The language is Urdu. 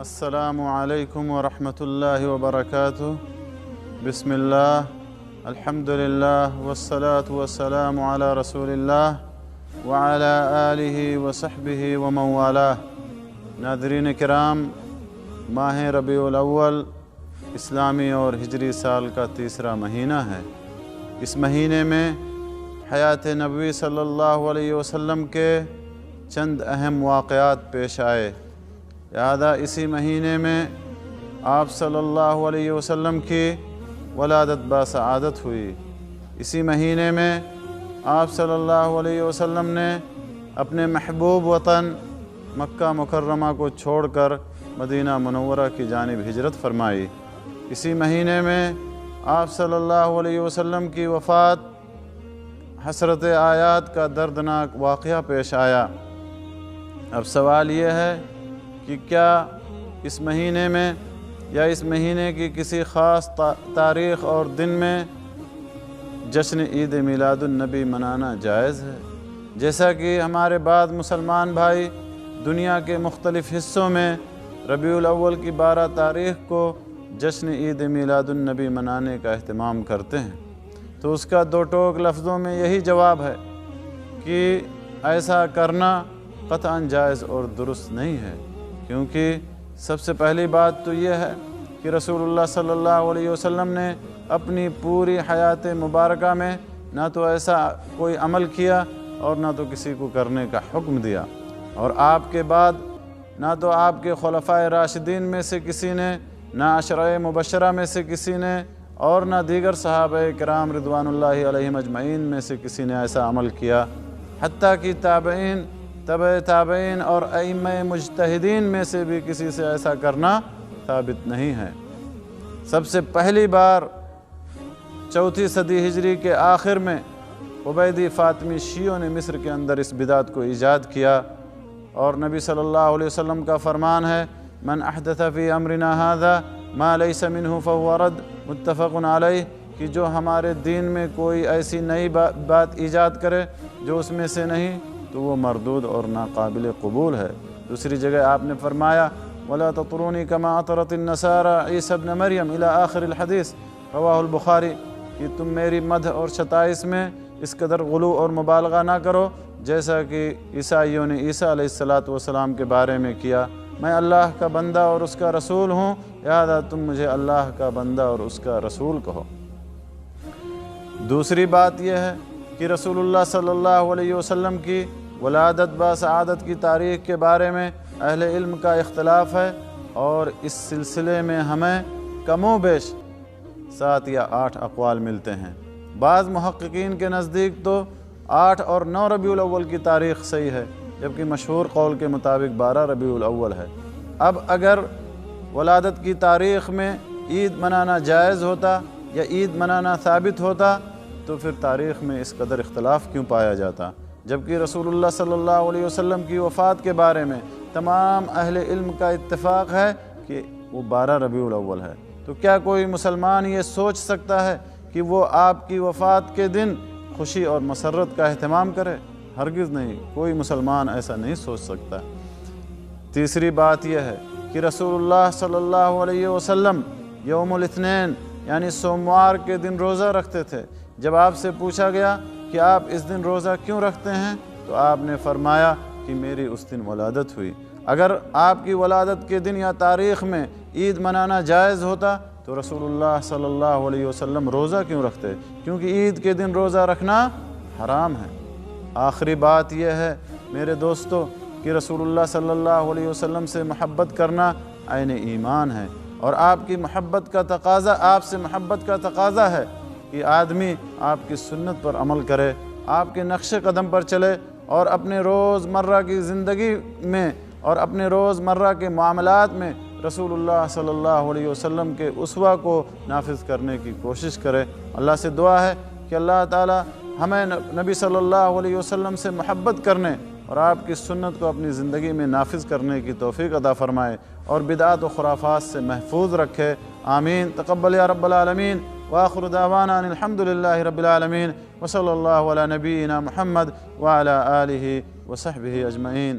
السلام علیکم ورحمۃ اللہ وبرکاتہ۔ بسم اللہ، الحمد للہ، والصلاة والسلام علی رسول اللہ وعلی آلہ وصحبہ ومن والاه۔ ناظرین کرام، ماہ ربیع الاول اسلامی اور ہجری سال کا تیسرا مہینہ ہے۔ اس مہینے میں حیات نبوی صلی اللہ علیہ وسلم کے چند اہم واقعات پیش آئے، لہذا اسی مہینے میں آپ صلی اللہ علیہ وسلم کی ولادت باسعادت ہوئی۔ اسی مہینے میں آپ صلی اللہ علیہ وسلم نے اپنے محبوب وطن مکہ مکرمہ کو چھوڑ کر مدینہ منورہ کی جانب ہجرت فرمائی۔ اسی مہینے میں آپ صلی اللہ علیہ وسلم کی وفات حسرت آیات کا دردناک واقعہ پیش آیا۔ اب سوال یہ ہے کہ کیا اس مہینے میں یا اس مہینے کی کسی خاص تاریخ اور دن میں جشن عید میلاد النبی منانا جائز ہے؟ جیسا کہ ہمارے بعض مسلمان بھائی دنیا کے مختلف حصوں میں ربیع الاول کی 12 تاریخ کو جشن عید میلاد النبی منانے کا اہتمام کرتے ہیں، تو اس کا دو ٹوک لفظوں میں یہی جواب ہے کہ ایسا کرنا قطعاً جائز اور درست نہیں ہے، کیونکہ سب سے پہلی بات تو یہ ہے کہ رسول اللہ صلی اللہ علیہ وسلم نے اپنی پوری حیات مبارکہ میں نہ تو ایسا کوئی عمل کیا اور نہ تو کسی کو کرنے کا حکم دیا، اور آپ کے بعد نہ تو آپ کے خلفائے راشدین میں سے کسی نے، نہ عشرۂ مبشرہ میں سے کسی نے، اور نہ دیگر صحابہ کرام رضوان اللہ علیہم اجمعین میں سے کسی نے ایسا عمل کیا، حتیٰ کہ تابعین، تبع تابعین اور ائمہ مجتہدین میں سے بھی کسی سے ایسا کرنا ثابت نہیں ہے۔ سب سے پہلی بار 4 صدی ہجری کے آخر میں عبیدی فاطمی شیعوں نے مصر کے اندر اس بدعت کو ایجاد کیا، اور نبی صلی اللہ علیہ وسلم کا فرمان ہے من احدث فی امرنا ھذا ما لیس منہ فہو رد، متفق علیہ، کہ جو ہمارے دین میں کوئی ایسی نئی بات ایجاد کرے جو اس میں سے نہیں تو وہ مردود اور ناقابل قبول ہے۔ دوسری جگہ آپ نے فرمایا ولا تطرونی کما اطرت النصارى عیسی ابن مریم الی آخر الحدیث، رواہ البخاری، کہ تم میری مدح اور ستائش میں اس قدر غلو اور مبالغہ نہ کرو جیسا کہ عیسائیوں نے عیسیٰ علیہ السلام کے بارے میں کیا۔ میں اللہ کا بندہ اور اس کا رسول ہوں، لہذا تم مجھے اللہ کا بندہ اور اس کا رسول کہو۔ دوسری بات یہ ہے کہ رسول اللہ صلی اللہ علیہ وسلم کی ولادت باسعادت کی تاریخ کے بارے میں اہل علم کا اختلاف ہے، اور اس سلسلے میں ہمیں کم و بیش 7 یا 8 اقوال ملتے ہیں۔ بعض محققین کے نزدیک تو 8 اور 9 ربیع الاول کی تاریخ صحیح ہے، جبکہ مشہور قول کے مطابق 12 ربیع الاول ہے۔ اب اگر ولادت کی تاریخ میں عید منانا جائز ہوتا یا عید منانا ثابت ہوتا تو پھر تاریخ میں اس قدر اختلاف کیوں پایا جاتا، جبکہ رسول اللہ صلی اللہ علیہ وسلم کی وفات کے بارے میں تمام اہل علم کا اتفاق ہے کہ وہ 12 ربیع الاول ہے۔ تو کیا کوئی مسلمان یہ سوچ سکتا ہے کہ وہ آپ کی وفات کے دن خوشی اور مسرت کا اہتمام کرے؟ ہرگز نہیں، کوئی مسلمان ایسا نہیں سوچ سکتا۔ تیسری بات یہ ہے کہ رسول اللہ صلی اللہ علیہ وسلم یوم الاثنین یعنی سوموار کے دن روزہ رکھتے تھے۔ جب آپ سے پوچھا گیا کہ آپ اس دن روزہ کیوں رکھتے ہیں تو آپ نے فرمایا کہ میری اس دن ولادت ہوئی۔ اگر آپ کی ولادت کے دن یا تاریخ میں عید منانا جائز ہوتا تو رسول اللہ صلی اللہ علیہ وسلم روزہ کیوں رکھتے؟ کیونکہ عید کے دن روزہ رکھنا حرام ہے۔ آخری بات یہ ہے میرے دوستو کہ رسول اللہ صلی اللہ علیہ وسلم سے محبت کرنا عین ایمان ہے، اور آپ کی محبت کا تقاضا، آپ سے محبت کا تقاضا ہے کہ آدمی آپ کی سنت پر عمل کرے، آپ کے نقش قدم پر چلے، اور اپنے روز مرہ کی زندگی میں اور اپنے روز مرہ کے معاملات میں رسول اللہ صلی اللہ علیہ وسلم کے اسوہ کو نافذ کرنے کی کوشش کرے۔ اللہ سے دعا ہے کہ اللہ تعالی ہمیں نبی صلی اللہ علیہ وسلم سے محبت کرنے اور آپ کی سنت کو اپنی زندگی میں نافذ کرنے کی توفیق عطا فرمائے، اور بدعات و خرافات سے محفوظ رکھے۔ آمین۔ تقبل یا رب العالمین۔ وآخر دعوانا ان الحمد للہ رب العالمین، وصلی اللہ علی نبینا محمد وعلی آلہ وصحبہ اجمعین۔